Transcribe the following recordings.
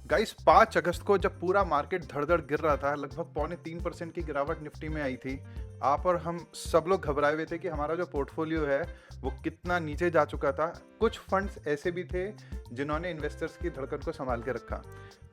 Guys 5 अगस्त को जब पूरा मार्केट धड़-धड़ गिर रहा था, लगभग पौने 3% की गिरावट निफ्टी में आई थी। आप और हम सब लोग घबराए हुए थे कि हमारा जो पोर्टफोलियो है, वो कितना नीचे जा चुका था। कुछ फंड्स ऐसे भी थे, जिन्होंने इन्वेस्टर्स की धड़कन को सँभाल के रखा।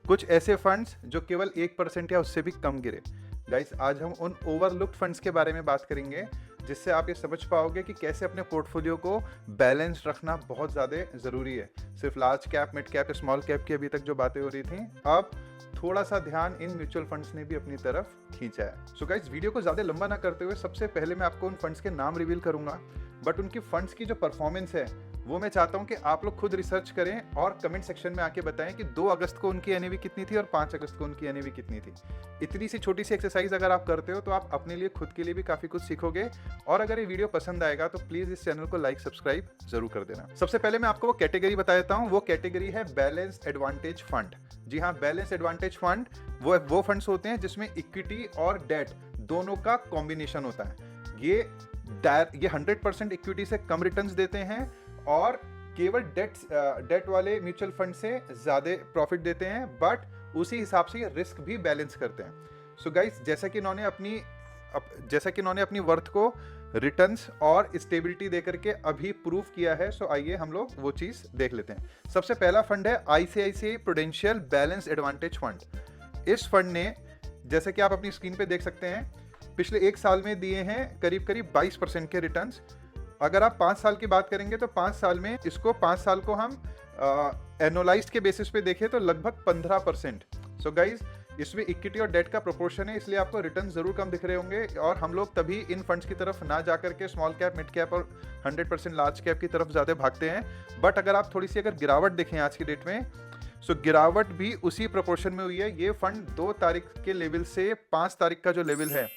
कुछ ऐसे फंड्स जो केवल 1% या उससे भी कम गिरे। गाइस, आज हम उन ओवरलुक्ड फंड्स के बारे में बात करेंगे, जिससे आप ये समझ पाओगे कि कैसे अपने पोर्टफोलियो को बैलेंस रखना बहुत ज़्यादा ज़रूरी है। सिर्फ large cap, mid cap, small cap की अभी तक जो बातें हो रही थी, अब थोड़ा सा ध्यान इन म्यूचुअल फंड्स ने भी अपनी तरफ खींचा है। सो गाइस, वीडियो को ज़्यादा लंबा ना करते हुए सबसे पहले मैं आपको उन फंड्स के नाम रिवील करूंगा, बट उनकी फंड्स की जो परफॉर्मेंस है वो मैं चाहता हूं कि आप लोग खुद रिसर्च करें और कमेंट सेक्शन में आके बताएं कि 2 अगस्त को उनकी एनएवी कितनी थी और 5 अगस्त को उनकी एनएवी कितनी थी। इतनी सी छोटी सी एक्सरसाइज अगर आप करते हो तो आप अपने लिए, खुद के लिए भी काफ़ी कुछ सीखोगे। और अगर ये वीडियो पसंद आएगा तो प्लीज़ इस चैनल को लाइक, सब्सक्राइब जरूर कर देना। सबसे पहले मैं आपको वो कैटेगरी बता देता हूँ। वो कैटेगरी है बैलेंस्ड एडवांटेज फंड। जी हाँ, बैलेंस एडवांटेज फंड वो फंड्स होते हैं जिसमें इक्विटी और डेट दोनों का कॉम्बिनेशन होता है। ये 100% इक्विटी से कम रिटर्न्स देते हैं और केवल डेट वाले म्यूचुअल फंड से ज़्यादा प्रॉफिट देते हैं, बट उसी हिसाब से ये रिस्क भी बैलेंस करते हैं। सो गाइस, जैसा कि इन्होंने अपनी वर्थ को रिटर्न्स और स्टेबिलिटी देकर के अभी प्रूव किया है, सो आइए हम लोग वो चीज़ देख लेते हैं। सबसे पहला फंड है ICICI prudential balance advantage fund. इस फंड ने, जैसे कि आप अपनी स्क्रीन पे देख सकते हैं, पिछले 1 साल में दिए हैं करीब 22% के रिटर्न्स। अगर आप 5 साल की बात करेंगे तो 5 साल में इसको 5 साल को हम एनुअलाइज्ड के बेसिस पे देखें तो लगभग 15%। सो गाइज, इसमें इक्विटी और डेट का प्रोपोर्शन है, इसलिए आपको रिटर्न जरूर कम दिख रहे होंगे। और हम लोग तभी इन फंड्स की तरफ ना जाकर के स्मॉल कैप, मिड कैप और 100% लार्ज कैप की तरफ ज़्यादा भागते हैं। बट अगर आप थोड़ी सी अगर गिरावट देखें आज की डेट में, सो गिरावट भी उसी प्रोपोर्शन में हुई है। ये फंड 2 तारीख के लेवल से 5 तारीख का जो लेवल है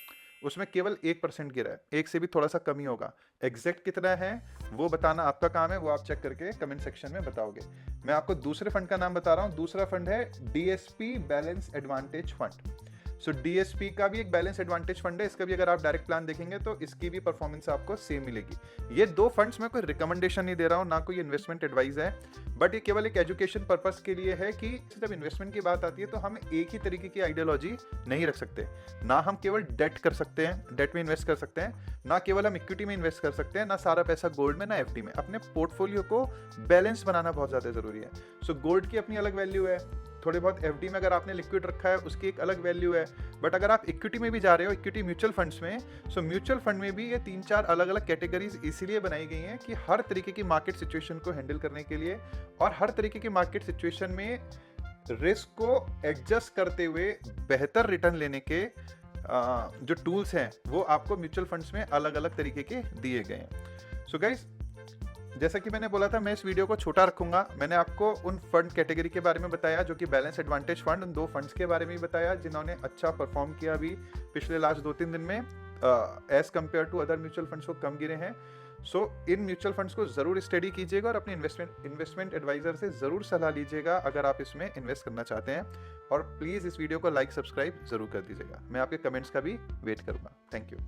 उसमें केवल 1% गिरा है। 1 से भी थोड़ा सा कम ही होगा। एग्जैक्ट कितना है वो बताना आपका काम है, वो आप चेक करके कमेंट सेक्शन में बताओगे। मैं आपको दूसरे फंड का नाम बता रहा हूँ। दूसरा फंड है डीएसपी बैलेंस एडवांटेज फंड। सो डीएसपी का भी एक बैलेंस एडवांटेज फंड है। इसका भी अगर आप डायरेक्ट प्लान देखेंगे तो इसकी भी परफॉर्मेंस आपको सेम मिलेगी। ये 2 फंड्स में कोई रिकमेंडेशन नहीं दे रहा हूँ, ना कोई इन्वेस्टमेंट एडवाइस है, बट ये केवल एक एजुकेशन पर्पस के लिए है कि जब इन्वेस्टमेंट की बात आती है तो हम एक ही तरीके की आइडियोलॉजी नहीं रख सकते। ना हम केवल डेट कर सकते हैं, डेट में इन्वेस्ट कर सकते हैं, ना केवल हम इक्विटी में इन्वेस्ट कर सकते हैं, ना सारा पैसा गोल्ड में, ना एफडी में। अपने पोर्टफोलियो को बैलेंस बनाना बहुत ज़्यादा जरूरी है। सो गोल्ड की अपनी अलग वैल्यू है, थोड़े बहुत एफडी में अगर आपने लिक्विड रखा है उसकी एक अलग वैल्यू है। बट अगर आप इक्विटी में भी जा रहे हो, इक्विटी म्यूचुअल फंड्स में, सो म्यूचुअल फंड में भी ये 3-4 अलग अलग कैटेगरीज इसीलिए बनाई गई हैं कि हर तरीके की मार्केट सिचुएशन को हैंडल करने के लिए और हर तरीके की मार्केट सिचुएशन में रिस्क को एडजस्ट करते हुए बेहतर रिटर्न लेने के जो टूल्स हैं वो आपको म्यूचुअल फंड्स में अलग अलग तरीके के दिए गए हैं। सो गाइस, जैसा कि मैंने बोला था, मैं इस वीडियो को छोटा रखूंगा। मैंने आपको उन फंड कैटेगरी के बारे में बताया जो कि बैलेंस एडवांटेज फंड, उन 2 फंड्स के बारे में भी बताया जिन्होंने अच्छा परफॉर्म किया अभी पिछले लास्ट 2-3 दिन में as compare to other mutual funds को कम गिरे हैं। सो इन म्यूचुअल फंड्स को जरूर स्टडी कीजिएगा और अपने इन्वेस्टमेंट एडवाइजर से जरूर सलाह लीजिएगा अगर आप इसमें इन्वेस्ट करना चाहते हैं। और प्लीज़ इस वीडियो को लाइक, सब्सक्राइब जरूर कर दीजिएगा। मैं आपके कमेंट्स का भी वेट करूंगा। Thank you.